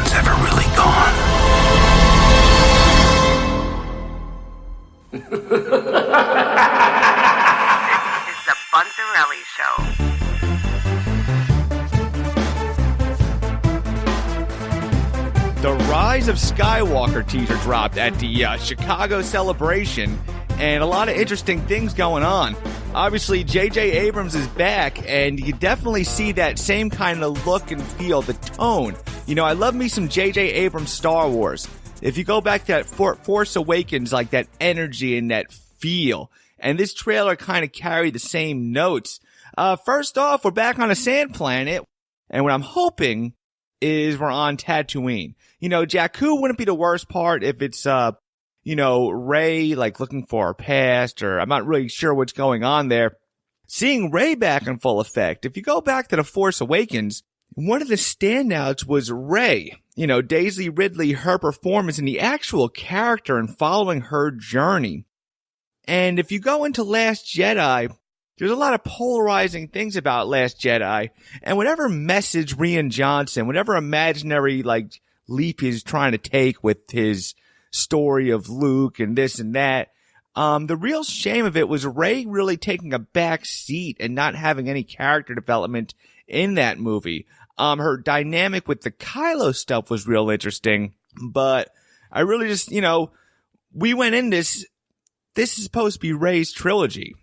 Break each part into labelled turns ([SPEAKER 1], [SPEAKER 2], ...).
[SPEAKER 1] one's ever really gone.
[SPEAKER 2] This is the Bunzerelly Show.
[SPEAKER 3] The Rise of Skywalker teaser dropped at the Chicago Celebration, and a lot of interesting things going on. Obviously, J.J. Abrams is back, and you definitely see that same kind of look and feel, the tone. You know, I love me some J.J. Abrams Star Wars. If you go back to that Force Awakens, like that energy and that feel, and this trailer kind of carried the same notes. First off, we're back on a sand planet, and what I'm hoping is we're on Tatooine. You know, Jakku wouldn't be the worst part if it's, Rey, like, looking for her past, or I'm not really sure what's going on there. Seeing Rey back in full effect, if you go back to The Force Awakens, one of the standouts was Rey. You know, Daisy Ridley, her performance and the actual character and following her journey. And if you go into Last Jedi, there's a lot of polarizing things about Last Jedi, and whatever message Rian Johnson, whatever imaginary, like, leap he's trying to take with his story of Luke and this and that, the real shame of it was Rey really taking a back seat and not having any character development in that movie. Her dynamic with the Kylo stuff was real interesting, but I really just, we went in this is supposed to be Rey's trilogy.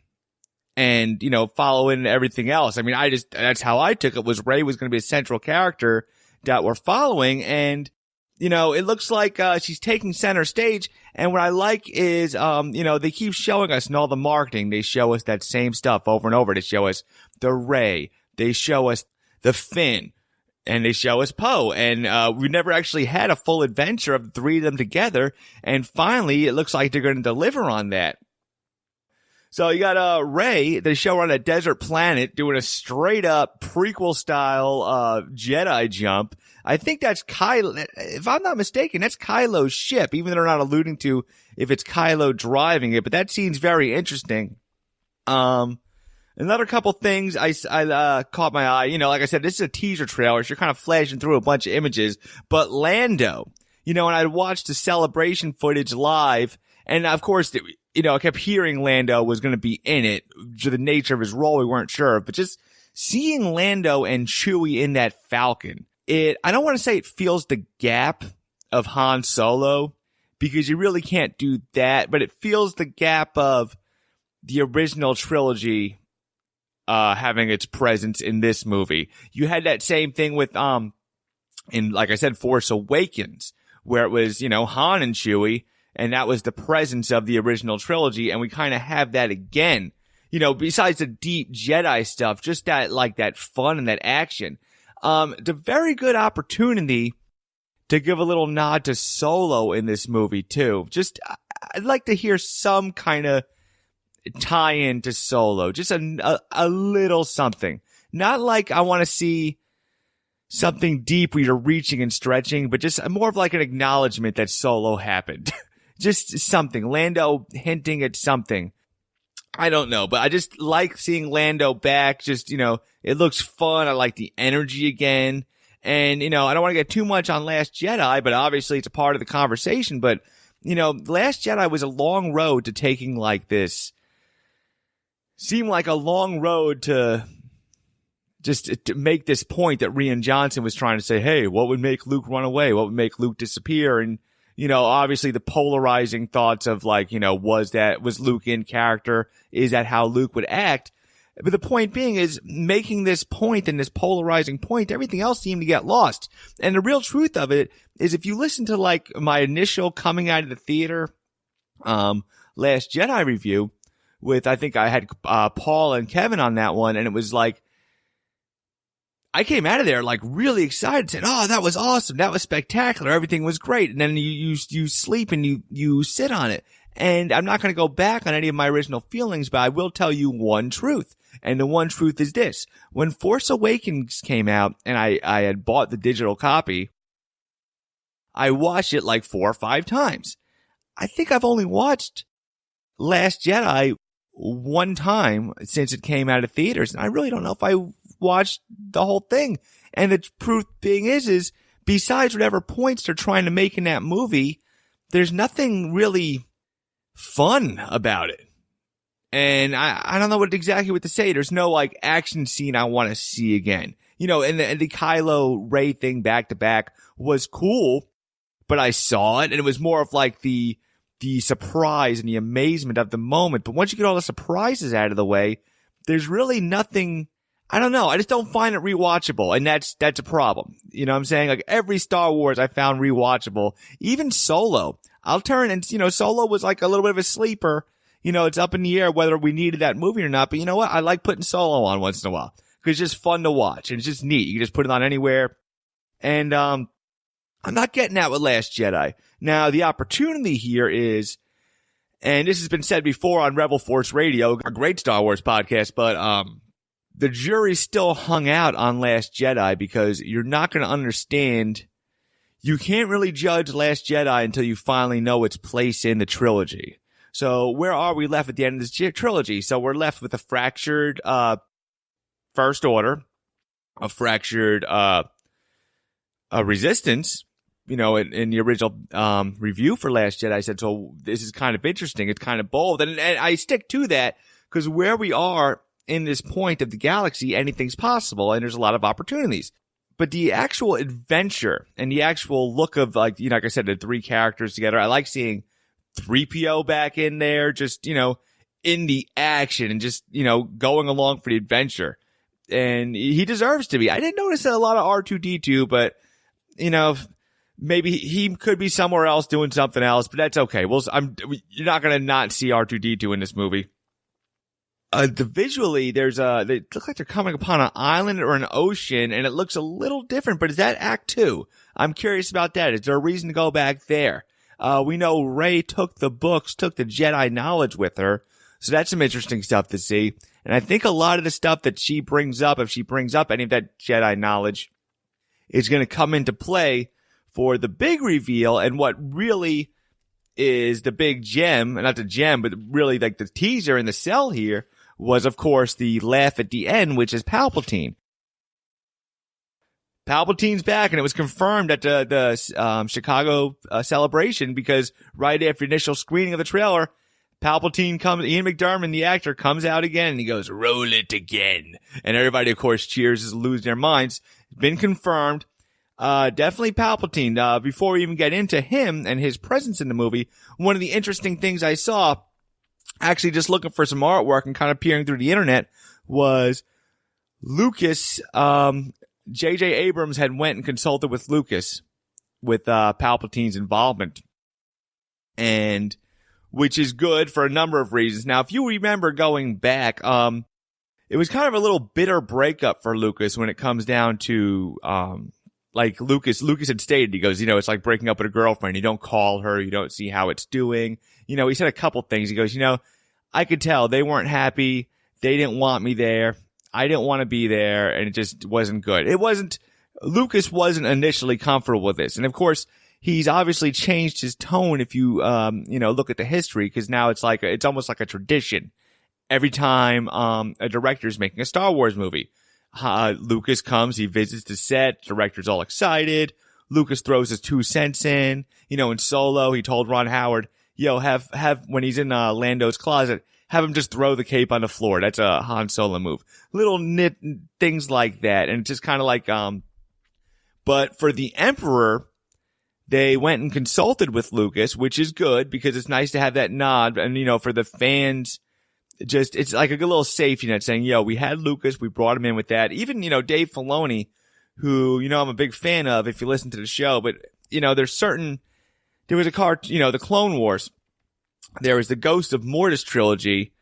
[SPEAKER 3] And, following everything else. I mean, that's how I took it, was Rey was going to be a central character that we're following. And, it looks like, she's taking center stage. And what I like is, they keep showing us in all the marketing, they show us that same stuff over and over. They show us the Rey, they show us the Finn, and they show us Poe. And, we never actually had a full adventure of the three of them together. And finally, it looks like they're going to deliver on that. So you got Rey, they show her on a desert planet doing a straight up prequel style Jedi jump. I think that's Kylo. If I'm not mistaken, that's Kylo's ship, even though they're not alluding to if it's Kylo driving it, but that seems very interesting. Another couple things I caught my eye. Like I said, this is a teaser trailer, so you're kind of flashing through a bunch of images, but Lando, and I watched the celebration footage live, and of course, I kept hearing Lando was going to be in it. To the nature of his role, we weren't sure. But just seeing Lando and Chewie in that Falcon, I don't want to say it feels the gap of Han Solo, because you really can't do that. But it feels the gap of the original trilogy having its presence in this movie. You had that same thing with, in, like I said, Force Awakens, where it was, Han and Chewie. And that was the presence of the original trilogy, and we kind of have that again. Besides the deep Jedi stuff, just that, like, that fun and that action. It's a very good opportunity to give a little nod to Solo in this movie, too. Just, I'd like to hear some kind of tie-in to Solo. Just a little something. Not like I want to see something deep where you're reaching and stretching, but just more of like an acknowledgement that Solo happened. Just something. Lando hinting at something. I don't know, but I just like seeing Lando back. Just, it looks fun. I like the energy again. And, I don't want to get too much on Last Jedi, but obviously it's a part of the conversation. But, Last Jedi was a long road to taking like this. Seemed like a long road to just to make this point that Rian Johnson was trying to say, hey, what would make Luke run away? What would make Luke disappear? And, obviously the polarizing thoughts of like, was Luke in character? Is that how Luke would act? But the point being is making this point and this polarizing point, everything else seemed to get lost. And the real truth of it is if you listen to like my initial coming out of the theater, Last Jedi review with, I think I had, Paul and Kevin on that one. And it was like, I came out of there like really excited, said, oh, that was awesome. That was spectacular. Everything was great. And then you sleep and you sit on it. And I'm not going to go back on any of my original feelings, but I will tell you one truth. And the one truth is this. When Force Awakens came out and I had bought the digital copy, I watched it like 4 or 5 times. I think I've only watched Last Jedi one time since it came out of theaters. And I really don't know if I watched the whole thing. And the proof being is besides whatever points they're trying to make in that movie, there's nothing really fun about it. And I don't know exactly what to say. There's no like action scene I want to see again. You know, and the Kylo Rey thing back to back was cool, but I saw it and it was more of like the surprise and the amazement of the moment. But once you get all the surprises out of the way, there's really nothing. I don't know. I just don't find it rewatchable. And that's a problem. You know what I'm saying? Like every Star Wars I found rewatchable, even Solo. I'll turn and, you know, Solo was like a little bit of a sleeper. You know, it's up in the air whether we needed that movie or not. But you know what? I like putting Solo on once in a while because it's just fun to watch and it's just neat. You can just put it on anywhere. And, I'm not getting that with Last Jedi. Now, the opportunity here is, and this has been said before on Rebel Force Radio, a great Star Wars podcast, but, the jury's still hung out on Last Jedi because you're not going to understand. You can't really judge Last Jedi until you finally know its place in the trilogy. So where are we left at the end of this trilogy? So we're left with a fractured, First Order, a fractured, Resistance. You know, in the original, review for Last Jedi, I said, so this is kind of interesting. It's kind of bold. And I stick to that because where we are in this point of the galaxy, anything's possible and there's a lot of opportunities. But the actual adventure and the actual look of like, you know, like I said, the three characters together, I like seeing 3PO back in there, just, you know, in the action and just, you know, going along for the adventure. And he deserves to be. I didn't notice a lot of R2-D2, but, you know, maybe he could be somewhere else doing something else, but that's okay. Well, you're not going to not see R2-D2 in this movie. Visually, they look like they're coming upon an island or an ocean, and it looks a little different, but is that Act 2? I'm curious about that. Is there a reason to go back there? We know Rey took the books, took the Jedi knowledge with her, so that's some interesting stuff to see. And I think a lot of the stuff that she brings up, if she brings up any of that Jedi knowledge, is going to come into play for the big reveal and what really is the big gem, not the gem, but really like the teaser in the cell here was, of course, the laugh at the end, which is Palpatine. Palpatine's back, and it was confirmed at the Chicago celebration because right after the initial screening of the trailer, Palpatine comes, Ian McDiarmid, the actor, comes out again, and he goes, "Roll it again." And everybody, of course, cheers as lose their minds. It's been confirmed. Definitely Palpatine. Before we even get into him and his presence in the movie, one of the interesting things I saw, actually just looking for some artwork and kind of peering through the internet, was Lucas, J.J. Abrams had went and consulted with Lucas with Palpatine's involvement, and which is good for a number of reasons. Now, if you remember going back, it was kind of a little bitter breakup for Lucas when it comes down to like Lucas had stated, he goes, you know, it's like breaking up with a girlfriend. You don't call her, you don't see how it's doing. You know, he said a couple things. He goes, you know, I could tell they weren't happy. They didn't want me there. I didn't want to be there, and it just wasn't good. Lucas wasn't initially comfortable with this. And of course, he's obviously changed his tone if you, you know, look at the history, because now it's almost like a tradition. Every time, a director's making a Star Wars movie, Lucas comes, he visits the set, director's all excited. Lucas throws his 2 cents in. You know, in Solo, he told Ron Howard, yo, have, when he's in, Lando's closet, have him just throw the cape on the floor. That's a Han Solo move. Little things like that. And it's just kind of like, but for the Emperor, they went and consulted with Lucas, which is good because it's nice to have that nod. And, you know, for the fans, it's like a good little safety net saying, yo, we had Lucas, we brought him in with that. Even, you know, Dave Filoni, who, you know, I'm a big fan of if you listen to the show, but, you know, there was the Clone Wars. There was the Ghost of Mortis trilogy,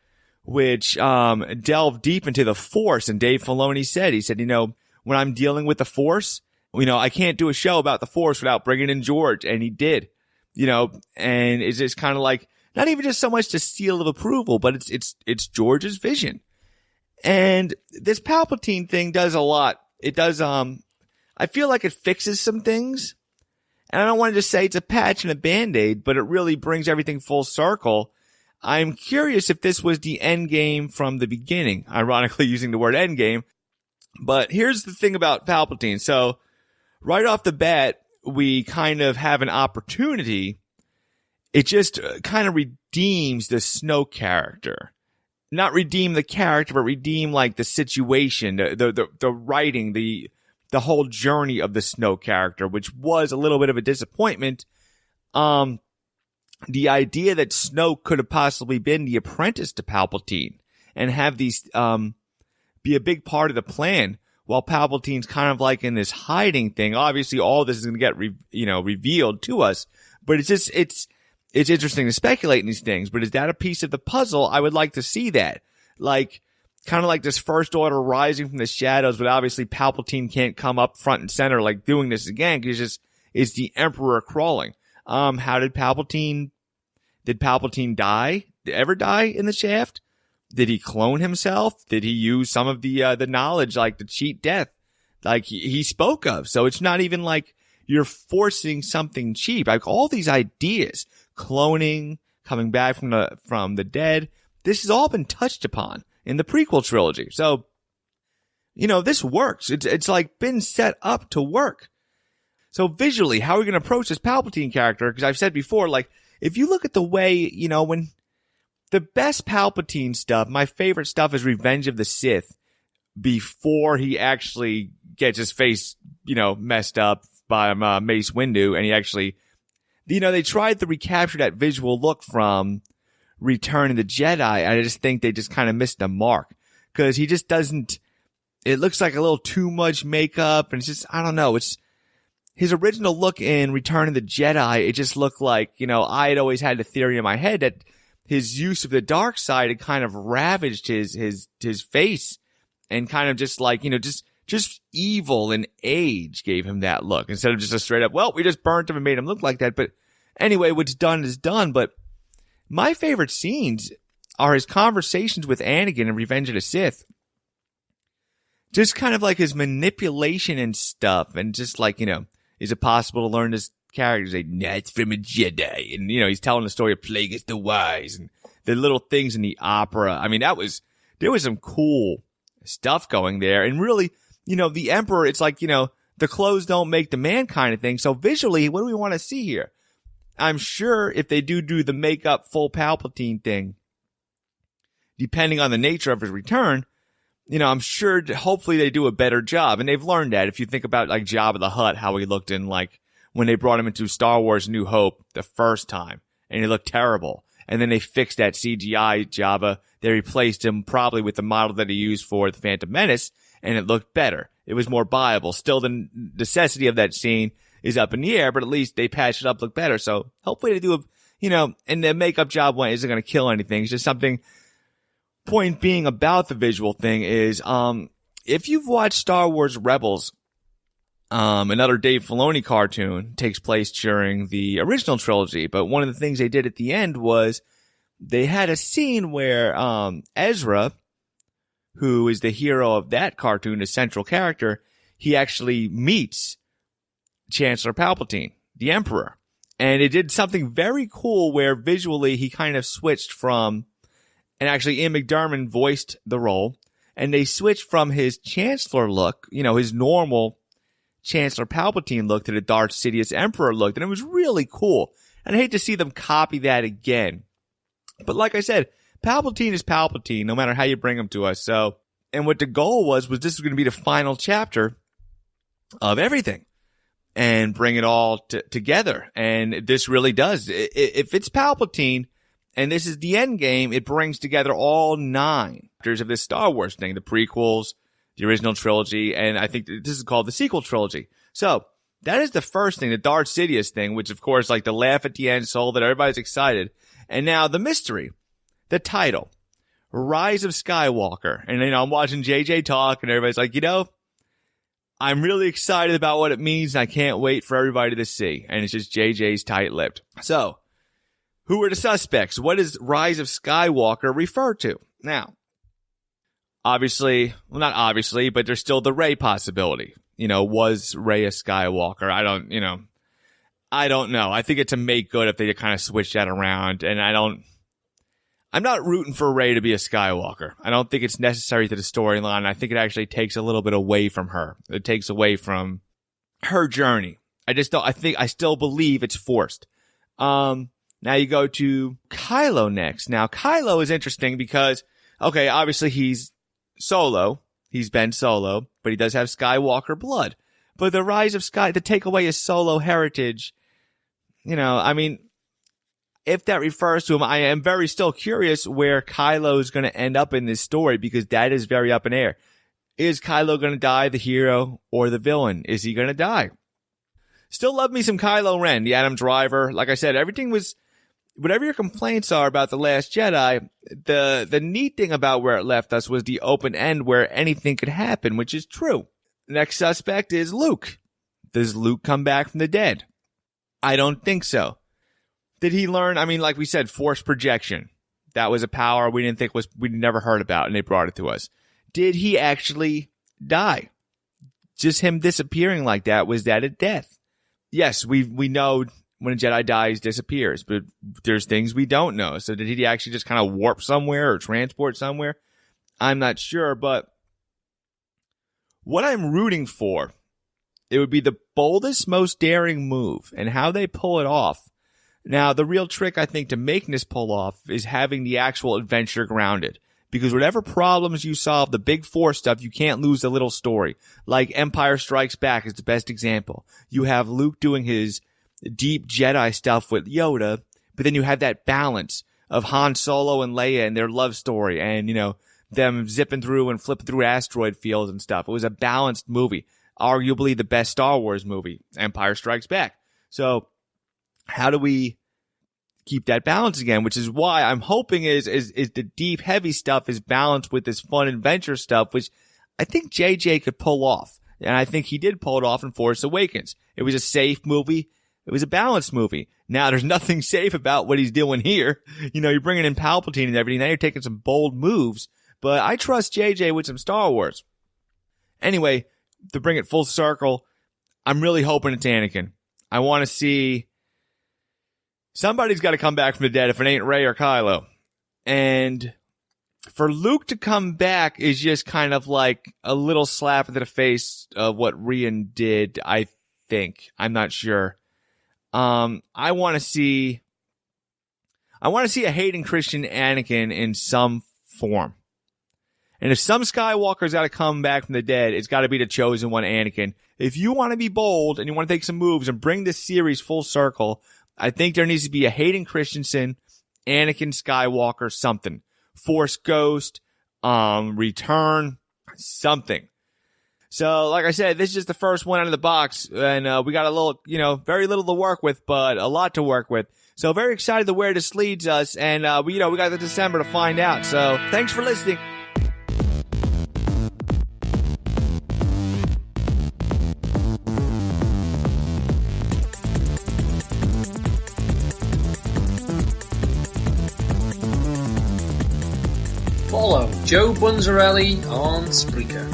[SPEAKER 3] which, delved deep into the Force. And Dave Filoni said, you know, when I'm dealing with the Force, you know, I can't do a show about the Force without bringing in George. And he did, you know, and it's just kind of like, not even just so much the seal of approval, but it's George's vision. And this Palpatine thing does a lot. It does, I feel like it fixes some things. And I don't want to just say it's a patch and a Band-Aid, but it really brings everything full circle. I'm curious if this was the end game from the beginning, ironically using the word end game. But here's the thing about Palpatine. So right off the bat, we kind of have an opportunity, it just kind of redeems the Snoke character. Not redeem the character, but redeem like the situation, the writing, the whole journey of the Snoke character, which was a little bit of a disappointment. The idea that Snoke could have possibly been the apprentice to Palpatine and have these be a big part of the plan, while Palpatine's kind of like in this hiding thing. Obviously, all this is going to get revealed to us, but it's interesting to speculate in these things. But is that a piece of the puzzle? I would like to see that, like kind of like this First Order rising from the shadows, but obviously Palpatine can't come up front and center like doing this again because it's the Emperor crawling. How did Palpatine die? Did ever die in the shaft? Did he clone himself? Did he use some of the knowledge, like to cheat death, like he spoke of? So it's not even like you're forcing something cheap. Like all these ideas, cloning, coming back from the dead, this has all been touched upon in the prequel trilogy. So, this works. It's like been set up to work. So visually, how are we going to approach this Palpatine character? Because I've said before, like, if you look at the way, when the best Palpatine stuff, my favorite stuff is Revenge of the Sith, before he actually gets his face, messed up by Mace Windu, and he actually, they tried to recapture that visual look from Return of the Jedi, and I just think they just kind of missed the mark, because he just doesn't, it looks like a little too much makeup, and it's just, I don't know, it's, his original look in Return of the Jedi, it just looked like, I had always had the theory in my head that his use of the dark side had kind of ravaged his face, and kind of just like, just evil and age gave him that look, instead of just a straight up, well, we just burnt him and made him look like that. But anyway, what's done is done. But my favorite scenes are his conversations with Anakin in Revenge of the Sith. Just kind of like his manipulation and stuff, and just like, is it possible to learn this character? He's like, nah, it's from a Jedi. And, he's telling the story of Plagueis the Wise and the little things in the opera. I mean, there was some cool stuff going there. And really, the Emperor, it's like, the clothes don't make the man kind of thing. So visually, what do we want to see here? I'm sure if they do the makeup full Palpatine thing, depending on the nature of his return, I'm sure hopefully they do a better job. And they've learned that. If you think about like Jabba the Hutt, how he looked in like when they brought him into Star Wars New Hope the first time, and he looked terrible. And then they fixed that CGI Jabba. They replaced him probably with the model that he used for the Phantom Menace, and it looked better. It was more viable. Still, the necessity of that scene is up in the air, but at least they patched it up, look better. So hopefully they do and the makeup job isn't going to kill anything. It's just something. Point being about the visual thing is, if you've watched Star Wars Rebels, another Dave Filoni cartoon takes place during the original trilogy, but one of the things they did at the end was they had a scene where Ezra, who is the hero of that cartoon, the central character, he actually meets Chancellor Palpatine, the Emperor. And it did something very cool where visually he kind of switched from, and actually Ian McDiarmid voiced the role, and they switched from his Chancellor look, his normal Chancellor Palpatine look, to the Darth Sidious Emperor look, and it was really cool. And I hate to see them copy that again. But like I said, Palpatine is Palpatine, no matter how you bring him to us. So, and what the goal was this was going to be the final chapter of everything, and bring it all together. And this really does. If it's Palpatine, and this is the end game, it brings together all 9 chapters of this Star Wars thing, the prequels, the original trilogy, and I think this is called the sequel trilogy. So that is the first thing, the Darth Sidious thing, which of course, like the laugh at the end, sold that everybody's excited. And now the mystery, the title, Rise of Skywalker. And I'm watching JJ talk, and everybody's like, I'm really excited about what it means, and I can't wait for everybody to see. And it's just JJ's tight-lipped. So, who are the suspects? What does Rise of Skywalker refer to? Now, obviously, well, not obviously, but there's still the Rey possibility. Was Rey a Skywalker? I don't know. I think it's a make good if they kind of switch that around. And I'm not rooting for Rey to be a Skywalker. I don't think it's necessary to the storyline. I think it actually takes a little bit away from her. It takes away from her journey. I still believe it's forced. Now you go to Kylo next. Now Kylo is interesting because, okay, obviously he's Solo. He's Ben Solo, but he does have Skywalker blood. But the Rise of to take away his Solo heritage, I mean, if that refers to him, I am very still curious where Kylo is going to end up in this story because that is very up in air. Is Kylo going to die, the hero or the villain? Is he going to die? Still love me some Kylo Ren, the Adam Driver. Like I said, everything was, whatever your complaints are about The Last Jedi, the neat thing about where it left us was the open end where anything could happen, which is true. Next suspect is Luke. Does Luke come back from the dead? I don't think so. Did he learn? I mean, like we said, force projection. That was a power we never heard about, and they brought it to us. Did he actually die? Just him disappearing like that, was that a death? Yes, we know when a Jedi dies, disappears, but there's things we don't know. So did he actually just kind of warp somewhere or transport somewhere? I'm not sure, but what I'm rooting for, it would be the boldest, most daring move, and how they pull it off. Now, the real trick, I think, to making this pull off is having the actual adventure grounded. Because whatever problems you solve, the big four stuff, you can't lose the little story. Like Empire Strikes Back is the best example. You have Luke doing his deep Jedi stuff with Yoda, but then you have that balance of Han Solo and Leia and their love story and, them zipping through and flipping through asteroid fields and stuff. It was a balanced movie. Arguably the best Star Wars movie, Empire Strikes Back. So how do we keep that balance again? Which is why I'm hoping is the deep, heavy stuff is balanced with this fun adventure stuff, which I think JJ could pull off. And I think he did pull it off in Force Awakens. It was a safe movie. It was a balanced movie. Now, there's nothing safe about what he's doing here. You're bringing in Palpatine and everything. Now you're taking some bold moves. But I trust JJ with some Star Wars. Anyway, to bring it full circle, I'm really hoping it's Anakin. I want to see somebody's got to come back from the dead if it ain't Rey or Kylo. And for Luke to come back is just kind of like a little slap into the face of what Rian did, I think. I'm not sure. I want to see a Hayden Christian Anakin in some form. And if some Skywalker's got to come back from the dead, it's got to be the chosen one, Anakin. If you want to be bold and you want to take some moves and bring this series full circle, I think there needs to be a Hayden Christensen, Anakin Skywalker, something. Force Ghost, Return, something. So, like I said, this is just the first one out of the box, and we got a little, very little to work with, but a lot to work with. So, very excited to where this leads us, and we got the December to find out. So, thanks for listening.
[SPEAKER 1] Follow Joe Bunzerelly on Spreaker.